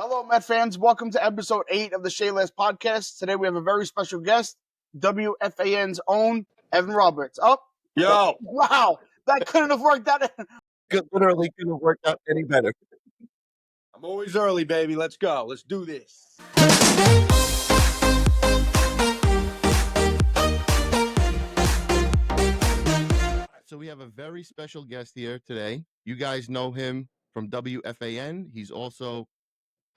Hello, Met fans. Welcome to episode 8 of the Shea podcast. Today we have a very special guest, WFAN's own Evan Roberts. Oh, Yo, wow. That couldn't have worked out. Literally couldn't have worked out any better. I'm always early, baby. Let's go. Let's do this. So we have a very special guest here today. You guys know him from WFAN. He's also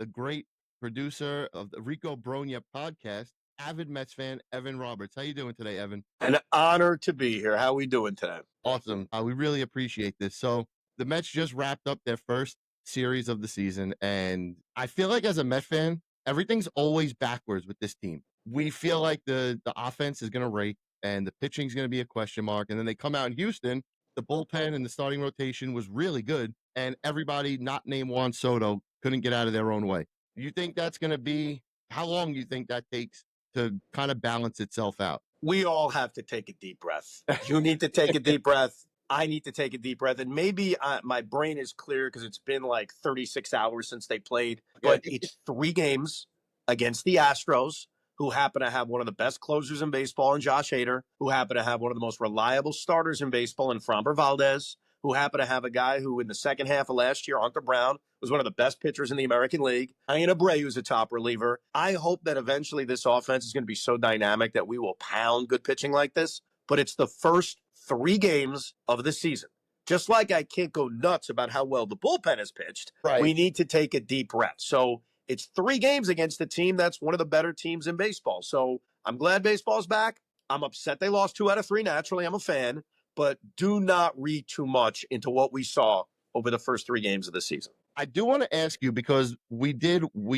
the great producer of the Rico Bronya podcast, avid Mets fan, Evan Roberts. How you doing today, Evan? An honor to be here. How we doing today? Awesome. We really appreciate this. So the Mets just wrapped up their first series of the season, and I feel like as a Met fan, everything's always backwards with this team. We feel like the offense is going to rake, and the pitching is going to be a question mark. And then they come out in Houston, the bullpen and the starting rotation was really good, and everybody not named Juan Soto couldn't get out of their own way. You think that's going to be, how long do you think that takes to kind of balance itself out? We all have to take a deep breath. You need to take a deep breath. I need to take a deep breath. And maybe my brain is clear because it's been like 36 hours since they played. But it's 3 games against the Astros, who happen to have one of the best closers in baseball in Josh Hader, who happen to have one of the most reliable starters in baseball in Framber Valdez, who happen to have a guy who in the second half of last year, Hunter Brown, was one of the best pitchers in the American League. Ian Abreu's a top reliever. I hope that eventually this offense is going to be so dynamic that we will pound good pitching like this. But it's the first 3 games of the season. Just like I can't go nuts about how well the bullpen has pitched, Right. We need to take a deep breath. So it's 3 games against a team that's one of the better teams in baseball. So I'm glad baseball's back. I'm upset they lost 2 out of 3. Naturally, I'm a fan. But do not read too much into what we saw over the first 3 games of the season. I do want to ask you, because we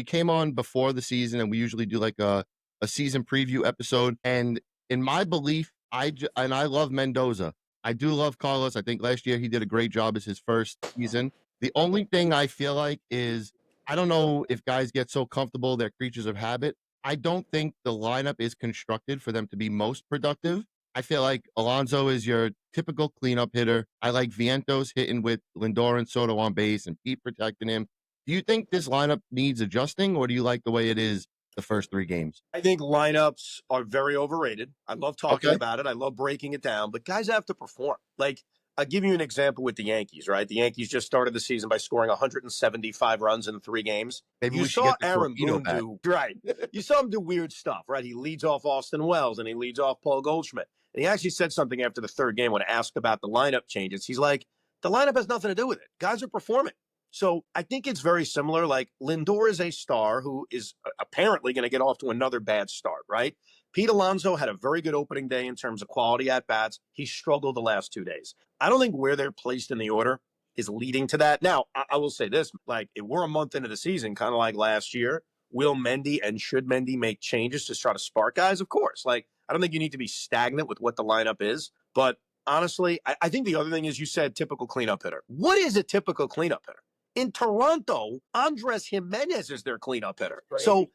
came on before the season, and we usually do like a season preview episode. And in my belief, I love Mendoza. I do love Carlos. I think last year he did a great job as his first season. The only thing I feel like is, I don't know if guys get so comfortable, they're creatures of habit. I don't think the lineup is constructed for them to be most productive. I feel like Alonso is your typical cleanup hitter. I like Vientos hitting with Lindor and Soto on base and Pete protecting him. Do you think this lineup needs adjusting, or do you like the way it is the first 3 games? I think lineups are very overrated. I love talking about it. I love breaking it down, but guys have to perform. Like, I'll give you an example with the Yankees, right? The Yankees just started the season by scoring 175 runs in 3 games. Maybe you we should saw get the Aaron torpedo Boone back. right. You saw him do weird stuff, right? He leads off Austin Wells and he leads off Paul Goldschmidt. And he actually said something after the 3rd game when asked about the lineup changes. He's like, the lineup has nothing to do with it. Guys are performing. So I think it's very similar. Like, Lindor is a star who is apparently going to get off to another bad start, right? Pete Alonso had a very good opening day in terms of quality at-bats. He struggled the last 2 days. I don't think where they're placed in the order is leading to that. Now, I will say this, like, if we're a month into the season, kind of like last year, will Mendy and should Mendy make changes to try to spark guys? Of course. Like, I don't think you need to be stagnant with what the lineup is. But honestly, I think the other thing is, you said typical cleanup hitter. What is a typical cleanup hitter? In Toronto, Andres Jimenez is their cleanup hitter. Right. So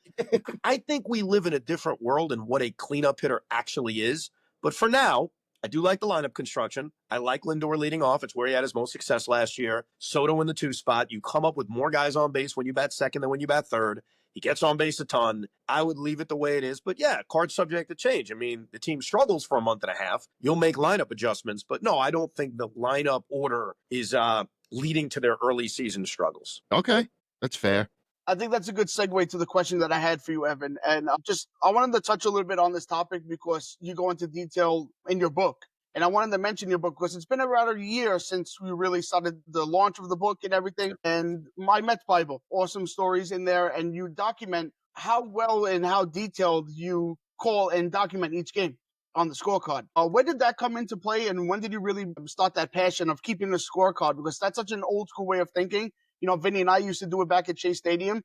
I think we live in a different world in what a cleanup hitter actually is. But for now, I do like the lineup construction. I like Lindor leading off. It's where he had his most success last year. Soto in the 2 spot. You come up with more guys on base when you bat second than when you bat third. He gets on base a ton. I would leave it the way it is. But yeah, card's subject to change. I mean, the team struggles for a month and a half. You'll make lineup adjustments. But no, I don't think the lineup order is leading to their early season struggles. Okay, that's fair. I think that's a good segue to the question that I had for you, Evan. And I wanted to touch a little bit on this topic because you go into detail in your book. And I wanted to mention your book because it's been around a year since we really started the launch of the book and everything. And my Mets Bible, awesome stories in there. And you document how well and how detailed you call and document each game on the scorecard. When did that come into play? And when did you really start that passion of keeping the scorecard? Because that's such an old school way of thinking. You know, Vinny and I used to do it back at Shea Stadium.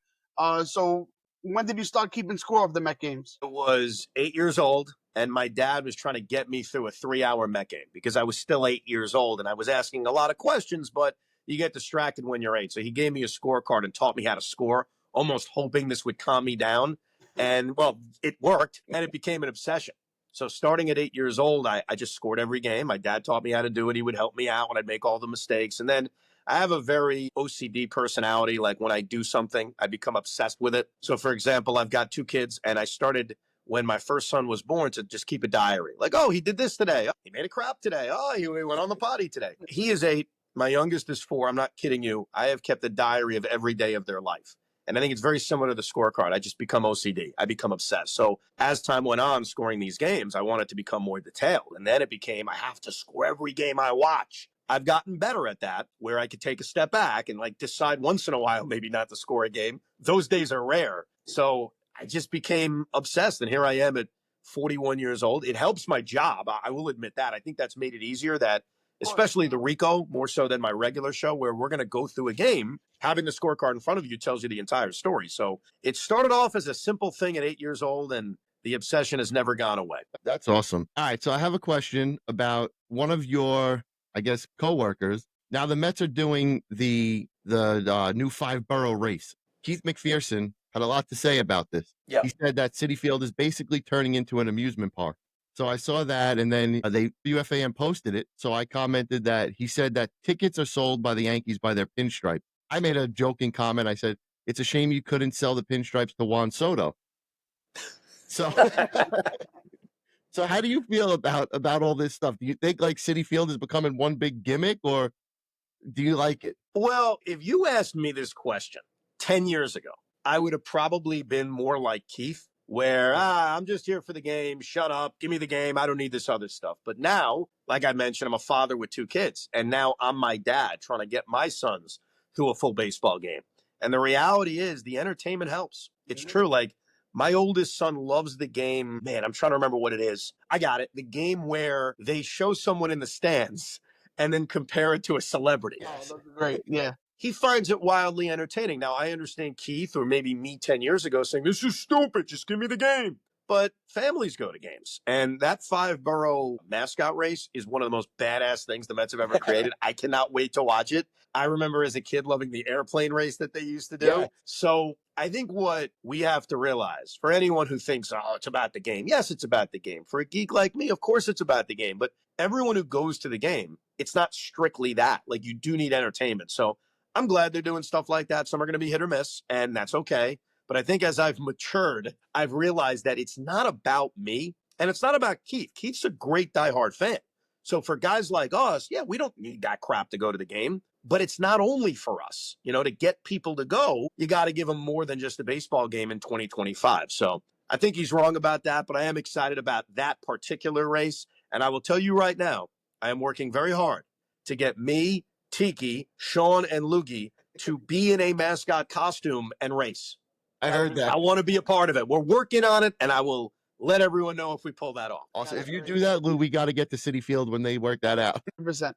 So when did you start keeping score of the Met games? I was 8 years old, and my dad was trying to get me through a 3-hour Met game because I was still 8 years old, and I was asking a lot of questions, but you get distracted when you're 8. So he gave me a scorecard and taught me how to score, almost hoping this would calm me down. And, well, it worked, and it became an obsession. So starting at 8 years old, I just scored every game. My dad taught me how to do it. He would help me out when I'd make all the mistakes. And then I have a very OCD personality. Like when I do something, I become obsessed with it. So, for example, I've got 2 kids, and I started when my first son was born to just keep a diary. Like, oh, he did this today. Oh, he made a crap today. Oh, he went on the potty today. He is 8. My youngest is 4. I'm not kidding you. I have kept a diary of every day of their life. And I think it's very similar to the scorecard. I just become OCD. I become obsessed. So as time went on scoring these games, I wanted to become more detailed. And then it became, I have to score every game I watch. I've gotten better at that, where I could take a step back and like decide once in a while maybe not to score a game. Those days are rare. So I just became obsessed. And here I am at 41 years old. It helps my job. I will admit that. I think that's made it easier, that especially the Rico, more so than my regular show, where we're going to go through a game. Having the scorecard in front of you tells you the entire story. So it started off as a simple thing at 8 years old, and the obsession has never gone away. That's awesome. All right, so I have a question about one of your, I guess, coworkers. Now the Mets are doing the new 5-borough race. Keith McPherson had a lot to say about this. Yeah. He said that Citi Field is basically turning into an amusement park. So I saw that, and then UFAM posted it. So I commented that he said that tickets are sold by the Yankees by their pinstripe. I made a joking comment. I said, it's a shame you couldn't sell the pinstripes to Juan Soto. So, so how do you feel about all this stuff? Do you think like Citi Field is becoming one big gimmick, or do you like it? Well, if you asked me this question 10 years ago, I would have probably been more like Keith, where I'm just here for the game. Shut up. Give me the game. I don't need this other stuff. But now, like I mentioned, I'm a father with 2 kids. And now I'm my dad trying to get my sons to a full baseball game. And the reality is the entertainment helps. It's true. Like my oldest son loves the game. Man, I'm trying to remember what it is. I got it. The game where they show someone in the stands and then compare it to a celebrity. Oh, those are great. Yeah. He finds it wildly entertaining. Now, I understand Keith, or maybe me 10 years ago, saying, this is stupid, just give me the game. But families go to games. And that 5-borough mascot race is one of the most badass things the Mets have ever created. I cannot wait to watch it. I remember as a kid loving the airplane race that they used to do. Yeah. So I think what we have to realize, for anyone who thinks, oh, it's about the game. Yes, it's about the game. For a geek like me, of course it's about the game. But everyone who goes to the game, it's not strictly that. Like, you do need entertainment. So I'm glad they're doing stuff like that. Some are going to be hit or miss, and that's okay. But I think as I've matured, I've realized that it's not about me, and it's not about Keith. Keith's a great diehard fan. So for guys like us, yeah, we don't need that crap to go to the game. But it's not only for us. You know, to get people to go, you got to give them more than just a baseball game in 2025. So I think he's wrong about that, but I am excited about that particular race. And I will tell you right now, I am working very hard to get me, Tiki, Sean, and Loogie to be in a mascot costume and race. I heard that. I want to be a part of it. We're working on it, and I will let everyone know if we pull that off. Also, if you do that, Lou, we got to get to Citi Field when they work that out. 100%.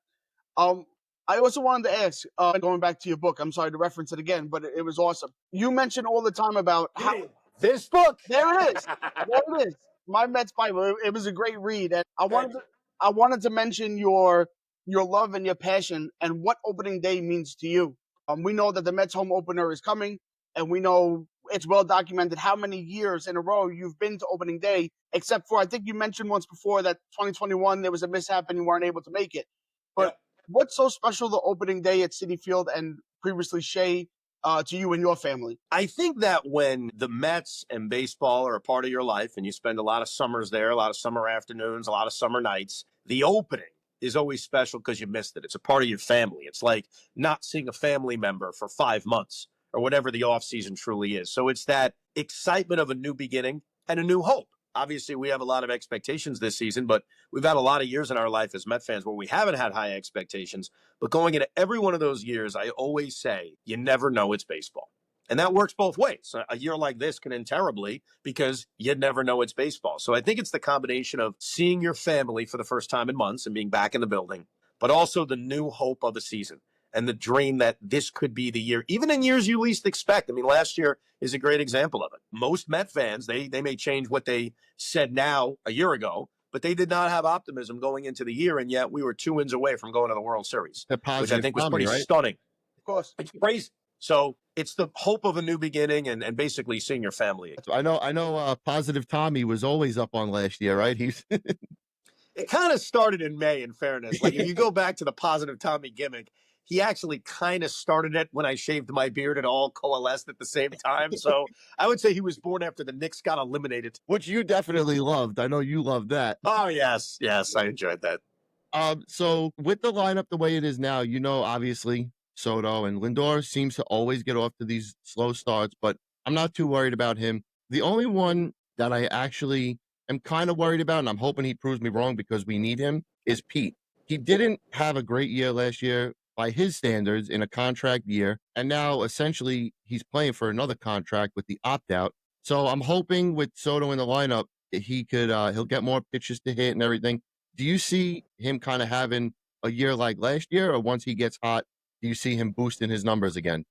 I also wanted to ask, going back to your book, I'm sorry to reference it again, but it was awesome. You mentioned all the time about how this book. There it is. There it is. My Mets Bible. It was a great read, and I wanted to mention your love and your passion and what opening day means to you. We know that the Mets home opener is coming, and we know it's well documented how many years in a row you've been to opening day, except for, I think you mentioned once before that 2021 there was a mishap and you weren't able to make it. But what's so special the opening day at Citi Field and previously Shea to you and your family? I think that when the Mets and baseball are a part of your life and you spend a lot of summers there, a lot of summer afternoons, a lot of summer nights, the opening is always special because you missed it. It's a part of your family. It's like not seeing a family member for 5 months or whatever the off season truly is. So it's that excitement of a new beginning and a new hope. Obviously, we have a lot of expectations this season, but we've had a lot of years in our life as Met fans where we haven't had high expectations. But going into every one of those years, I always say, you never know it's baseball. And that works both ways. A year like this can end terribly because you never know it's baseball. So I think it's the combination of seeing your family for the first time in months and being back in the building, but also the new hope of a season and the dream that this could be the year, even in years you least expect. I mean, last year is a great example of it. Most Met fans, they may change what they said now a year ago, but they did not have optimism going into the year, and yet we were 2 wins away from going to the World Series, which I think was pretty stunning. Of course. It's crazy. So it's the hope of a new beginning and basically seeing your family again. I know Positive Tommy was always up on last year, right? He's It kind of started in May, in fairness. Like, if you go back to the Positive Tommy gimmick, he actually kind of started it when I shaved my beard. It all coalesced at the same time. So I would say he was born after the Knicks got eliminated. which you definitely loved. I know you loved that. Oh, yes. Yes, I enjoyed that. So with the lineup the way it is now, obviously Soto and Lindor seems to always get off to these slow starts, but I'm not too worried about him. The only one that I actually am kind of worried about, and I'm hoping he proves me wrong because we need him, is Pete. He didn't have a great year last year by his standards in a contract year, and now essentially he's playing for another contract with the opt out. So I'm hoping with Soto in the lineup that he'll get more pitches to hit and everything. Do you see him kind of having a year like last year, or once he gets hot, do you see him boosting his numbers again?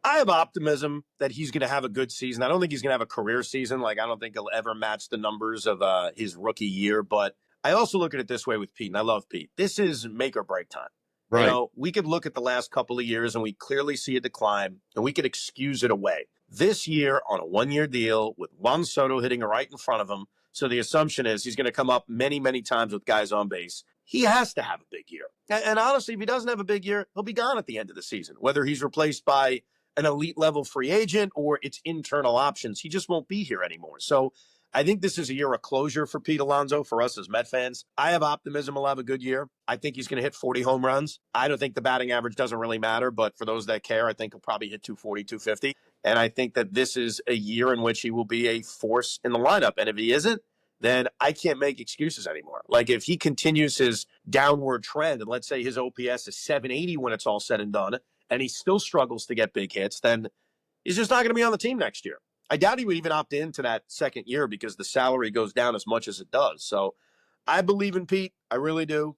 I have optimism that he's going to have a good season. I don't think he's going to have a career season. Like, I don't think he'll ever match the numbers of his rookie year. But I also look at it this way with Pete, and I love Pete. This is make or break time. Right. We could look at the last couple of years and we clearly see a decline, and we could excuse it away. This year, on a 1-year deal with Juan Soto hitting right in front of him, so the assumption is he's going to come up many, many times with guys on base. He has to have a big year. And honestly, if he doesn't have a big year, he'll be gone at the end of the season, whether he's replaced by an elite level free agent or it's internal options. He just won't be here anymore. So I think this is a year of closure for Pete Alonso, for us as Met fans. I have optimism he'll have a good year. I think he's going to hit 40 home runs. I don't think the batting average doesn't really matter, but for those that care, I think he'll probably hit 240, 250. And I think that this is a year in which he will be a force in the lineup. And if he isn't, then I can't make excuses anymore. Like, if he continues his downward trend, and let's say his OPS is 780 when it's all said and done, and he still struggles to get big hits, then he's just not going to be on the team next year. I doubt he would even opt into that second year because the salary goes down as much as it does. So I believe in Pete. I really do.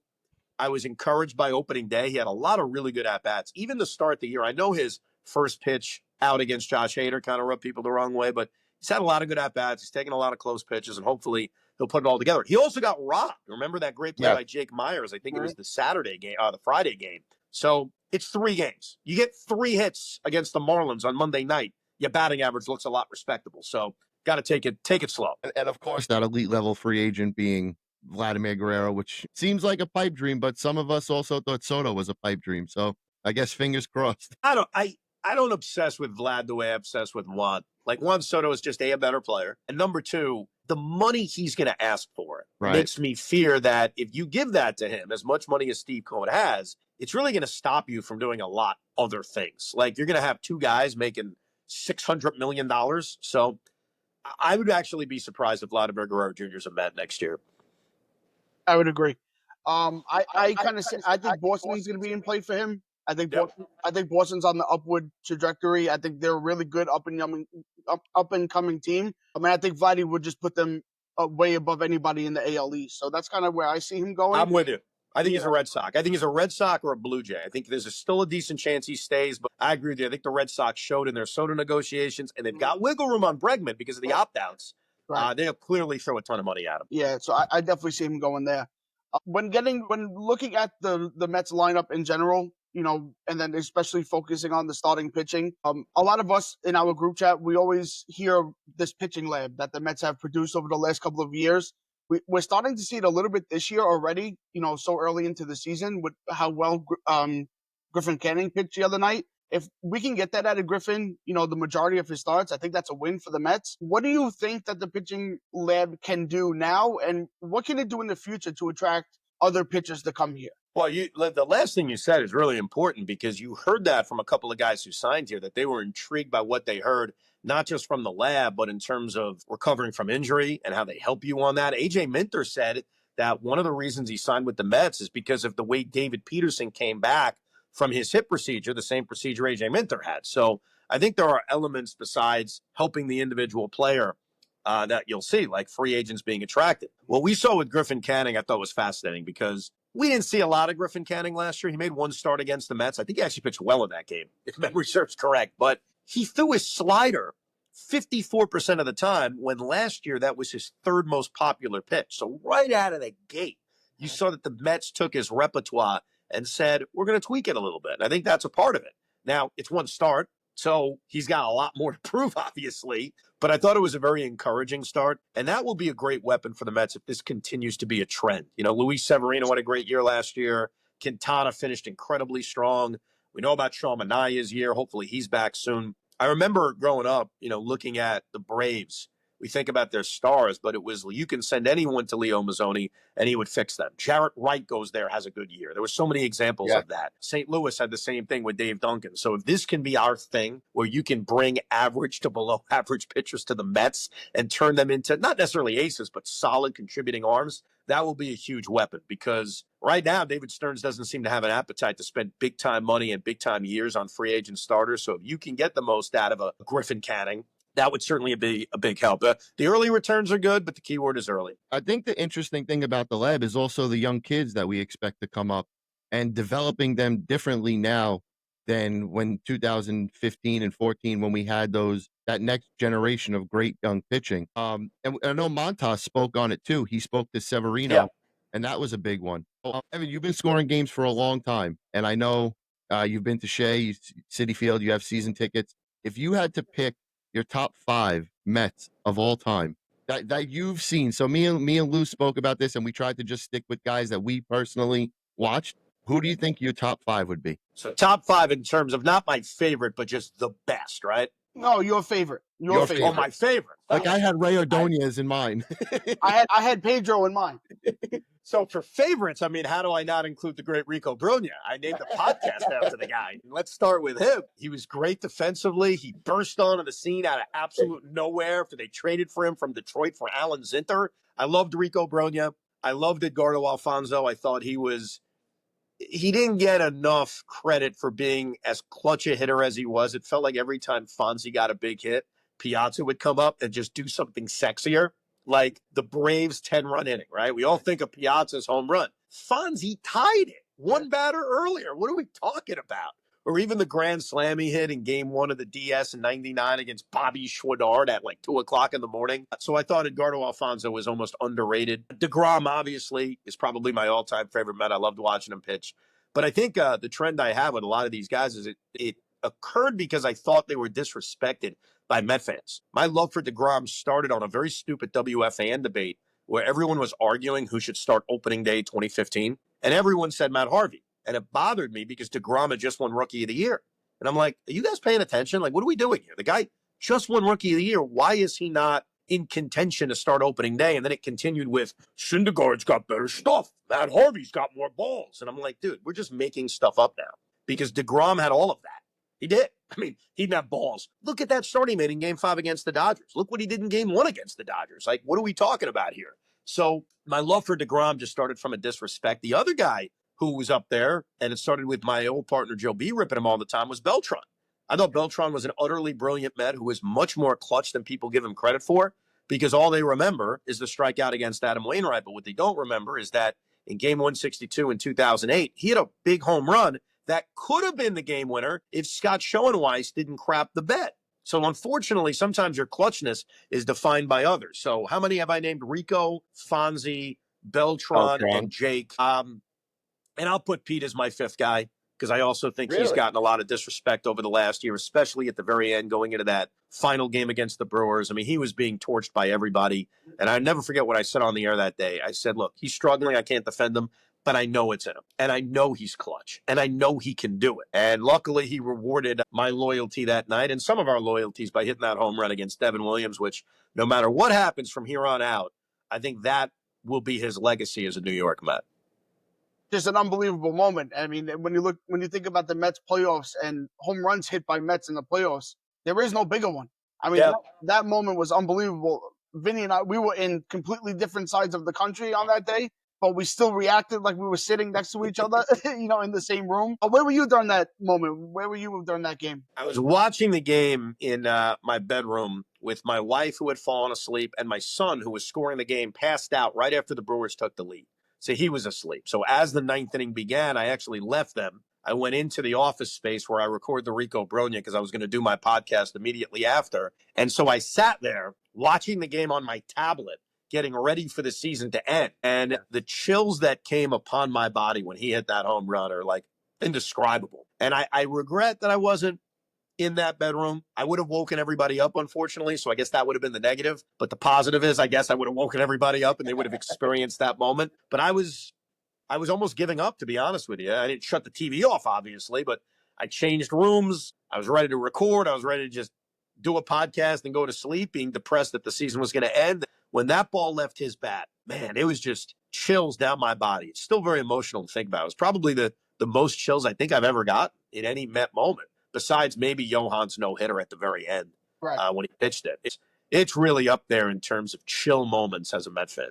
I was encouraged by opening day. He had a lot of really good at-bats. Even to start the year, I know his first pitch out against Josh Hader kind of rubbed people the wrong way, but he's had a lot of good at-bats. He's taken a lot of close pitches, and hopefully he'll put it all together. He also got robbed. Remember that great play by Jake Myers? I think it was the Saturday game, the Friday game. So it's 3 games. You get 3 hits against the Marlins on Monday night. Your batting average looks a lot respectable. So got to take it slow. And of course, that elite level free agent being Vladimir Guerrero, which seems like a pipe dream, but some of us also thought Soto was a pipe dream. So I guess fingers crossed. I don't obsess with Vlad the way I obsess with Juan. Like, Juan Soto is just a better player. And number 2, the money he's going to ask for makes me fear that if you give that to him, as much money as Steve Cohen has, it's really going to stop you from doing a lot other things. Like, you're going to have 2 guys making $600 million. So I would actually be surprised if Vladimir Guerrero Jr. is a Met next year. I would agree. I kind of I think Boston's going to be in play for him. I think Boston's on the upward trajectory. I think they're a really good up and coming team. I mean, I think Vladdy would just put them way above anybody in the AL East. So that's kind of where I see him going. I'm with you. I think he's a Red Sox. I think he's a Red Sox or a Blue Jay. I think there's still a decent chance he stays, but I agree with you. I think the Red Sox showed in their Soto negotiations, and they've got wiggle room on Bregman because of the opt-outs. They'll clearly throw a ton of money at him. Yeah, so I definitely see him going there. When looking at the Mets lineup in general, and then especially focusing on the starting pitching, a lot of us in our group chat, we always hear this pitching lab that the Mets have produced over the last couple of years. We're starting to see it a little bit this year already, so early into the season with how well Griffin Canning pitched the other night. If we can get that out of Griffin, the majority of his starts, I think that's a win for the Mets. What do you think that the pitching lab can do now, and what can it do in the future to attract other pitchers to come here? Well, the last thing you said is really important because you heard that from a couple of guys who signed here, that they were intrigued by what they heard, not just from the lab, but in terms of recovering from injury and how they help you on that. AJ Minter said that one of the reasons he signed with the Mets is because of the way David Peterson came back from his hip procedure, the same procedure AJ Minter had. So I think there are elements besides helping the individual player that you'll see, like free agents being attracted. What we saw with Griffin Canning, I thought was fascinating because we didn't see a lot of Griffin Canning last year. He made 1 start against the Mets. I think he actually pitched well in that game, if memory serves correct. But he threw his slider 54% of the time when last year that was his 3rd most popular pitch. So right out of the gate, you saw that the Mets took his repertoire and said, we're going to tweak it a little bit. And I think that's a part of it. Now, it's 1 start, so he's got a lot more to prove, obviously. But I thought it was a very encouraging start, and that will be a great weapon for the Mets if this continues to be a trend. Luis Severino had a great year last year. Quintana finished incredibly strong. We know about Sean Manaea's year. Hopefully he's back soon. I remember growing up, looking at the Braves. We think about their stars, but it was you can send anyone to Leo Mazzoni and he would fix them. Jarrett Wright goes there, has a good year. There were so many examples Yeah. of that. St. Louis had the same thing with Dave Duncan. So if this can be our thing where you can bring average to below average pitchers to the Mets and turn them into not necessarily aces, but solid contributing arms, that will be a huge weapon because right now, David Stearns doesn't seem to have an appetite to spend big time money and big time years on free agent starters. So if you can get the most out of a Griffin Canning, that would certainly be a big help. The early returns are good, but the key word is early. I think the interesting thing about the lab is also the young kids that we expect to come up and developing them differently now than when 2015 and 14 when we had that next generation of great young pitching. And I know Montas spoke on it too. He spoke to Yeah. Severino, and that was a big one. Evan, you've been scoring games for a long time, and I know you've been to Shea, Citi Field, you have season tickets. If you had to pick your top 5 Mets of all time that you've seen. So me and Lou spoke about this, and we tried to just stick with guys that we personally watched. Who do you think your top 5 would be? So top 5 in terms of not my favorite, but just the best, right? No, your favorite. Your favorite. Oh, my favorite. Like I had Ray Ordonez in mind. I had Pedro in mind. So for favorites, I mean, how do I not include the great Rico Brugna? I named the podcast after the guy. Let's start with him. He was great defensively. He burst onto the scene out of absolute nowhere after they traded for him from Detroit for Alan Zinter. I loved Rico Brugna. I loved Edgardo Alfonso. I thought he didn't get enough credit for being as clutch a hitter as he was. It felt like every time Fonzie got a big hit, Piazza would come up and just do something sexier. Like the Braves 10-run inning, right? We all think of Piazza's home run. Fonzie tied it one batter earlier. What are we talking about? Or even the grand slam he hit in game 1 of the DS in 99 against Bobby Schwadard at like 2 o'clock in the morning. So I thought Edgardo Alfonso was almost underrated. DeGrom, obviously, is probably my all-time favorite Met. I loved watching him pitch. But I think the trend I have with a lot of these guys is it occurred because I thought they were disrespected by Met fans. My love for DeGrom started on a very stupid WFAN debate where everyone was arguing who should start opening day 2015. And everyone said Matt Harvey. And it bothered me because DeGrom had just won Rookie of the Year. And I'm like, are you guys paying attention? Like, what are we doing here? The guy just won Rookie of the Year. Why is he not in contention to start opening day? And then it continued with, Syndergaard's got better stuff. Matt Harvey's got more balls. And I'm like, dude, we're just making stuff up now because DeGrom had all of that. He did. I mean, he didn't have balls. Look at that start he made in game 5 against the Dodgers. Look what he did in game 1 against the Dodgers. Like, what are we talking about here? So my love for DeGrom just started from a disrespect. The other guy who was up there, and it started with my old partner Joe B ripping him all the time, was Beltran. I thought Beltran was an utterly brilliant Met who was much more clutch than people give him credit for because all they remember is the strikeout against Adam Wainwright. But what they don't remember is that in game 162 in 2008, he had a big home run that could have been the game winner if Scott Schoenweiss didn't crap the bet. So unfortunately, sometimes your clutchness is defined by others. So how many have I named? Rico, Fonzie, Beltran, and Jake. And I'll put Pete as my 5th guy because I also think he's gotten a lot of disrespect over the last year, especially at the very end going into that final game against the Brewers. I mean, he was being torched by everybody. And I never forget what I said on the air that day. I said, look, he's struggling. I can't defend him, but I know it's in him. And I know he's clutch. And I know he can do it. And luckily, he rewarded my loyalty that night and some of our loyalties by hitting that home run against Devin Williams, which no matter what happens from here on out, I think that will be his legacy as a New York Met. Just an unbelievable moment. I mean, when you think about the Mets playoffs and home runs hit by Mets in the playoffs, there is no bigger one. I mean, that moment was unbelievable. Vinny and I, we were in completely different sides of the country on that day, but we still reacted like we were sitting next to each other, in the same room. Where were you during that moment? Where were you during that game? I was watching the game in my bedroom with my wife who had fallen asleep and my son who was scoring the game passed out right after the Brewers took the lead. So he was asleep. So as the 9th inning began, I actually left them. I went into the office space where I record the Rico Brogna because I was going to do my podcast immediately after. And so I sat there watching the game on my tablet, getting ready for the season to end. And the chills that came upon my body when he hit that home run are like indescribable. And I regret that I wasn't in that bedroom. I would have woken everybody up, unfortunately. So I guess that would have been the negative. But the positive is, I guess I would have woken everybody up and they would have experienced that moment. But I was almost giving up, to be honest with you. I didn't shut the TV off, obviously, but I changed rooms. I was ready to record. I was ready to just do a podcast and go to sleep, being depressed that the season was going to end. When that ball left his bat, man, it was just chills down my body. It's still very emotional to think about. It was probably the most chills I think I've ever got in any Met moment, besides maybe Johan's no-hitter at the very end Right. when he pitched it. It's really up there in terms of chill moments as a Met fan.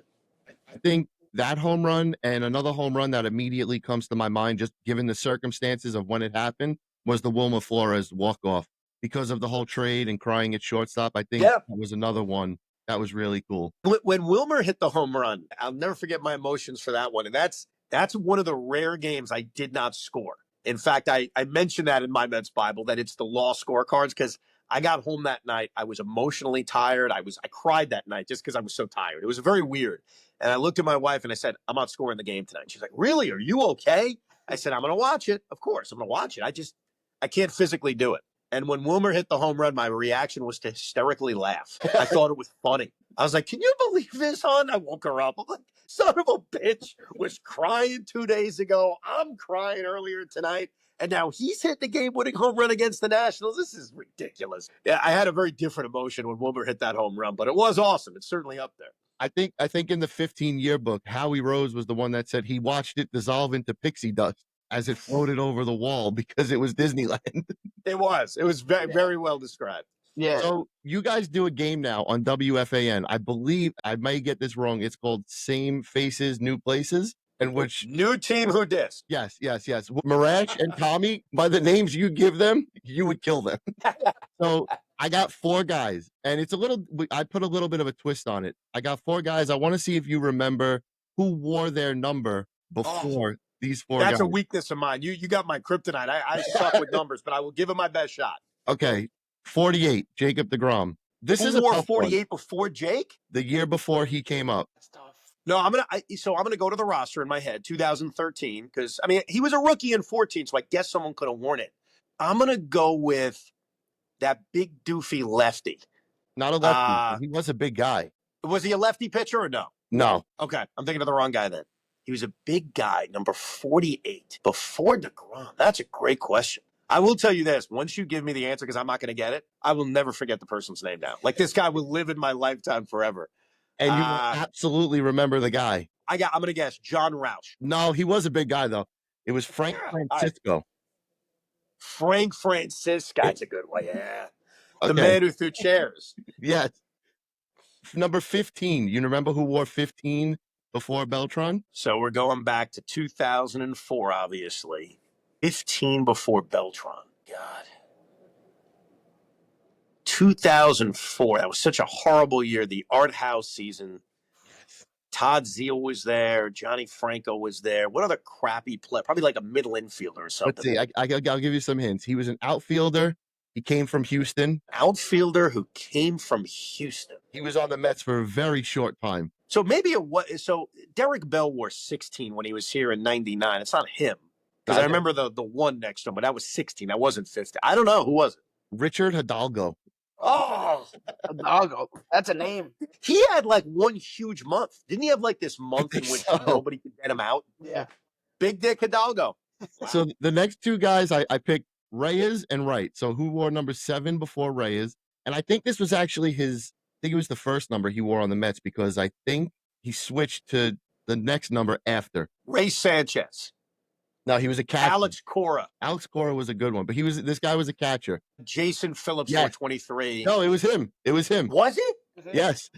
I think that home run and another home run that immediately comes to my mind, just given the circumstances of when it happened, was the Wilmer Flores walk-off. Because of the whole trade and crying at shortstop, I think that was another one that was really cool. When Wilmer hit the home run, I'll never forget my emotions for that one. And that's one of the rare games I did not score. In fact, I mentioned that in my Mets Bible, that it's the law scorecards, because I got home that night. I was emotionally tired. I cried that night just because I was so tired. It was very weird. And I looked at my wife and I said, I'm not scoring the game tonight. And she's like, really? Are you okay? I said, I'm going to watch it. Of course, I'm going to watch it. I can't physically do it. And when Wilmer hit the home run, my reaction was to hysterically laugh. I thought it was funny. I was like, can you believe this, hon? I woke her up. I'm like, son of a bitch was crying 2 days ago. I'm crying earlier tonight. And now he's hit the game-winning home run against the Nationals. This is ridiculous. Yeah, I had a very different emotion when Wilmer hit that home run, but it was awesome. It's certainly up there. I think in the 15 yearbook, Howie Rose was the one that said he watched it dissolve into pixie dust as it floated over the wall because it was Disneyland. It was very, very well described. Yeah. So you guys do a game now on WFAN. I believe, I may get this wrong, it's called Same Faces, New Places, in which New team, who dis? Yes. Marash and Tommy, by the names you give them, you would kill them. So I got 4 guys, and I put a little bit of a twist on it. I got 4 guys. I want to see if you remember who wore their number before these 4 guys. That's a weakness of mine. You got my kryptonite. I suck with numbers, but I will give it my best shot. Okay. 48, Jacob deGrom. This Who is a wore tough 48 one. before Jake? The year before he came up. That's tough. No, I'm gonna go to the roster in my head, 2013, because he was a rookie in 14, so I guess someone could have worn it. I'm gonna go with that big doofy lefty. Not a lefty. He was a big guy. Was he a lefty pitcher or no? No. Okay, I'm thinking of the wrong guy then. He was a big guy, number 48, before DeGrom. That's a great question. I will tell you this. Once you give me the answer, because I'm not going to get it, I will never forget the person's name now. Like, this guy will live in my lifetime forever. And you will absolutely remember the guy. I'm going to guess John Roush. No, he was a big guy, though. It was Frank Francisco. Frank Francisco. That's a good one, yeah. Okay. The man who threw chairs. Yes. Number 15. You remember who wore 15 before Beltran? So we're going back to 2004, obviously. 15 before Beltran. God. 2004. That was such a horrible year. The Art House season. Todd Zeal was there. Johnny Franco was there. What other crappy play? Probably like a middle infielder or something. Let's see. I'll give you some hints. He was an outfielder. He came from Houston. Outfielder who came from Houston. He was on the Mets for a very short time. So maybe so Derek Bell wore 16 when he was here in 99. It's not him. Because I remember the one next to him, but that was 16. That wasn't 15. I don't know. Who was it? Richard Hidalgo. Oh, Hidalgo. That's a name. He had like one huge month. Didn't he have like this month in which nobody could get him out? Yeah. Big Dick Hidalgo. Wow. So the next 2 guys, I picked Reyes and Wright. So who wore number 7 before Reyes? And I think this was actually it was the first number he wore on the Mets, because I think he switched to the next number after. Ray Sanchez. No, he was a catcher. Alex Cora. Alex Cora was a good one, but this guy was a catcher. Jason Phillips wore 23. No, it was him. It was him. Was it? Yes.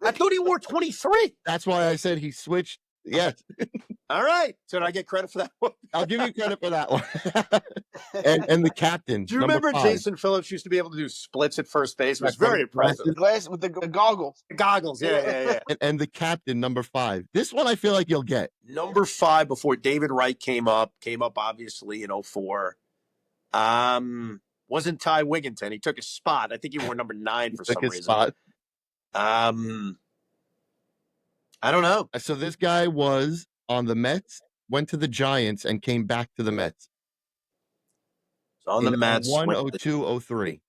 I thought he wore 23. That's why I said he switched. Yes. All right. So did I get credit for that one? I'll give you credit for that one. and the captain. Do you remember Jason Phillips used to be able to do splits at first base? It was very impressive. The glass with the goggles. The goggles, yeah. And the captain, number 5. This one I feel like you'll get. Number 5 before David Wright came up obviously in 04. Wasn't Ty Wigginton. He took his spot. I think he wore number 9 for some reason. Spot. I don't know. So this guy was on the Mets, went to the Giants, and came back to the Mets. So on the Mets. 102-03.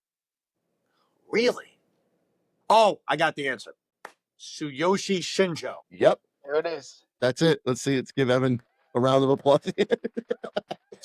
Really? Oh, I got the answer. Tsuyoshi Shinjo. Yep. There it is. That's it. Let's see. Let's give Evan a round of applause.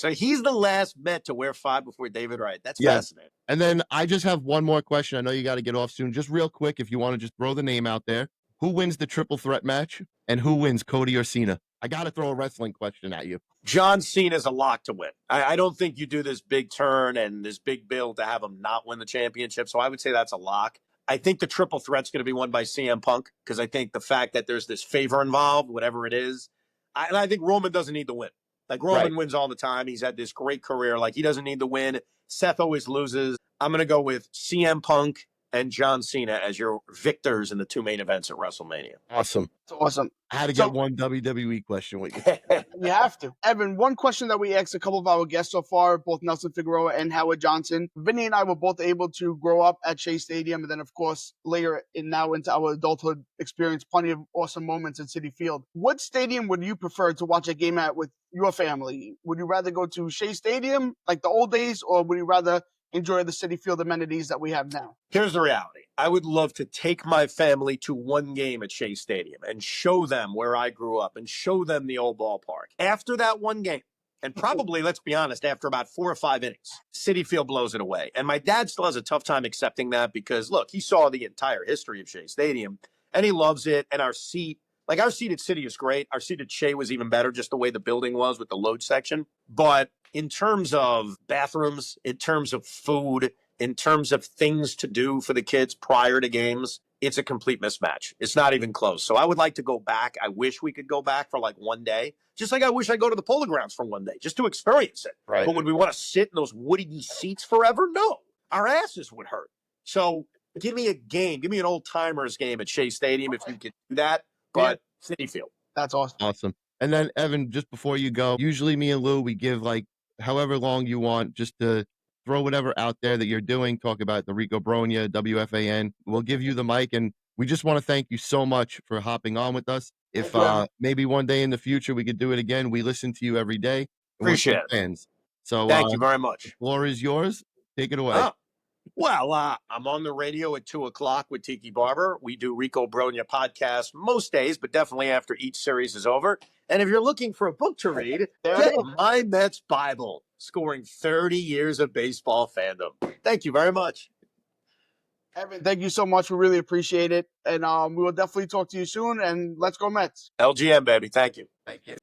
So he's the last Met to wear 5 before David Wright. That's Yeah. fascinating. And then I just have one more question. I know you got to get off soon. Just real quick, if you want to just throw the name out there, who wins the triple threat match and who wins, Cody or Cena? I got to throw a wrestling question at you. John Cena's a lock to win. I don't think you do this big turn and this big build to have him not win the championship. So I would say that's a lock. I think the triple threat's going to be won by CM Punk because I think the fact that there's this favor involved, whatever it is, and I think Roman doesn't need to win. Like Roman wins all the time. He's had this great career. Like he doesn't need to win. Seth always loses. I'm going to go with CM Punk and John Cena as your victors in the 2 main events at WrestleMania. Awesome. It's awesome. I had to get one WWE question with you. You have to. Evan, one question that we asked a couple of our guests so far, both Nelson Figueroa and Howard Johnson. Vinny and I were both able to grow up at Shea Stadium, and then, of course, later now into our adulthood, experience plenty of awesome moments at Citi Field. What stadium would you prefer to watch a game at with your family? Would you rather go to Shea Stadium, like the old days, or would you rather enjoy the Citi Field amenities that we have now? Here's the reality. I would love to take my family to one game at Shea Stadium and show them where I grew up and show them the old ballpark. After that one game, and probably, let's be honest, after about 4 or 5 innings, Citi Field blows it away. And my dad still has a tough time accepting that because, look, he saw the entire history of Shea Stadium, and he loves it. And our seat at Citi is great. Our seat at Shea was even better, just the way the building was with the load section. But in terms of bathrooms, in terms of food, in terms of things to do for the kids prior to games, it's a complete mismatch. It's not even close. So I would like to go back. I wish we could go back for like one day. Just like I wish I go to the Polo Grounds for one day, just to experience it. Right. But would we want to sit in those woody seats forever? No. Our asses would hurt. So give me a game. Give me an old-timers game at Shea Stadium if you could do that. But Citi Field. That's awesome. Awesome. And then, Evan, just before you go, usually me and Lou, we give like however long you want just to throw whatever out there that you're doing. Talk about the Rico Bronya, WFAN. We'll give you the mic. And we just want to thank you so much for hopping on with us. If maybe one day in the future we could do it again, we listen to you every day. Appreciate it. Fans. So thank you very much. The floor is yours. Take it away. Well, I'm on the radio at 2:00 with Tiki Barber. We do Rico Bronya podcast most days, but definitely after each series is over. And if you're looking for a book to read, get My Mets Bible, Scoring 30 Years of Baseball Fandom. Thank you very much. Evan, thank you so much. We really appreciate it. And we will definitely talk to you soon. And let's go Mets. LGM, baby. Thank you. Thank you.